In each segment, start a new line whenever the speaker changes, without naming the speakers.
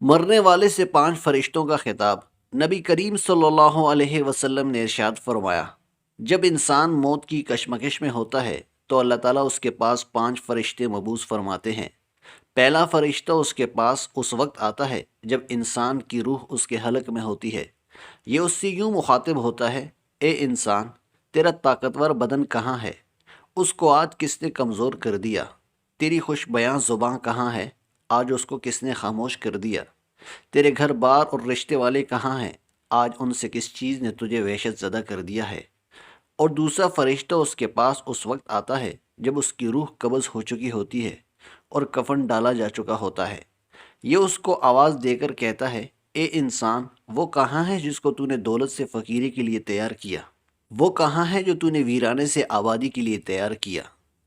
مرنے والے سے 5 فرشتوں کا خطاب۔ نبی کریم صلی اللہ علیہ وسلم نے ارشاد فرمایا، جب انسان موت کی کشمکش میں ہوتا ہے تو اللہ تعالیٰ اس کے پاس 5 فرشتے مبعوث فرماتے ہیں۔ پہلا فرشتہ اس کے پاس اس وقت آتا ہے جب انسان کی روح اس کے حلق میں ہوتی ہے۔ یہ اس سے یوں مخاطب ہوتا ہے، اے انسان، تیرا طاقتور بدن کہاں ہے؟ اس کو آج کس نے کمزور کر دیا؟ تیری خوش بیاں زباں کہاں ہے؟ آج اس کو کس نے خاموش کر دیا؟ تیرے گھر بار اور رشتے والے کہاں ہیں؟ آج ان سے کس چیز نے تجھے وحشت زدہ کر دیا ہے؟ اور دوسرا فرشتہ اس کے پاس اس وقت آتا ہے جب اس کی روح قبض ہو چکی ہوتی ہے اور کفن ڈالا جا چکا ہوتا ہے۔ یہ اس کو آواز دے کر کہتا ہے، اے انسان، وہ کہاں ہے جس کو تو نے دولت سے فقیری کے لیے تیار کیا؟ وہ کہاں ہے جو تو نے ویرانے سے آبادی کے لیے تیار کیا؟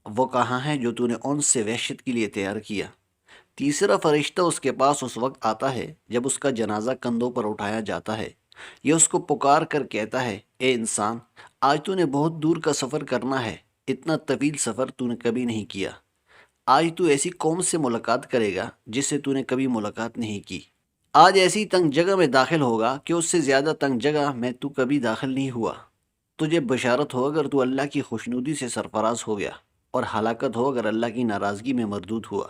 وہ کہاں ہے جو تو نے انس سے وحشت کے لیے تیار کیا؟ تیسرا فرشتہ اس کے پاس اس وقت آتا ہے جب اس کا جنازہ کندھوں پر اٹھایا جاتا ہے۔ یہ اس کو پکار کر کہتا ہے، اے انسان، آج تو نے بہت دور کا سفر کرنا ہے، اتنا طویل سفر تو نے کبھی نہیں کیا۔ آج تو ایسی قوم سے ملاقات کرے گا جس سے تو نے کبھی ملاقات نہیں کی۔ آج ایسی تنگ جگہ میں داخل ہوگا کہ اس سے زیادہ تنگ جگہ میں تو کبھی داخل نہیں ہوا۔ تجھے بشارت ہو اگر تو اللہ کی خوشنودی سے سرفراز ہو گیا، اور ہلاکت ہو اگر اللہ کی ناراضگی میں مردود ہوا۔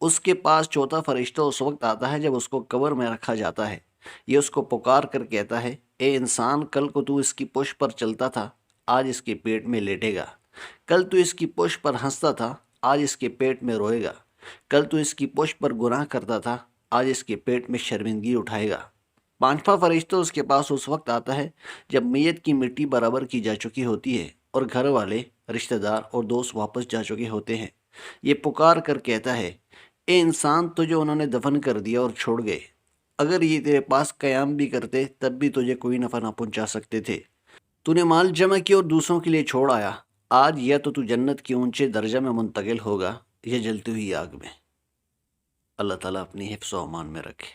اس کے پاس چوتھا فرشتہ اس وقت آتا ہے جب اس کو قبر میں رکھا جاتا ہے۔ یہ اس کو پکار کر کہتا ہے، اے انسان، کل کو تو اس کی پشت پر چلتا تھا، آج اس کے پیٹ میں لیٹے گا۔ کل تو اس کی پشت پر ہنستا تھا، آج اس کے پیٹ میں روئے گا۔ کل تو اس کی پشت پر گناہ کرتا تھا، آج اس کے پیٹ میں شرمندگی اٹھائے گا۔ پانچواں فرشتہ اس کے پاس اس وقت آتا ہے جب میت کی مٹی برابر کی جا چکی ہوتی ہے اور گھر والے، رشتہ دار اور دوست واپس جا چکے ہوتے ہیں۔ یہ پکار کر کہتا ہے، اے انسان، تجھے انہوں نے دفن کر دیا اور چھوڑ گئے۔ اگر یہ تیرے پاس قیام بھی کرتے تب بھی تجھے کوئی نفع نہ پہنچا سکتے تھے۔ تو نے مال جمع کیا اور دوسروں کے لیے چھوڑ آیا۔ آج یا تو جنت کے اونچے درجہ میں منتقل ہوگا یا جلتی ہوئی آگ میں۔ اللہ تعالیٰ اپنی حفظ و امان میں رکھے۔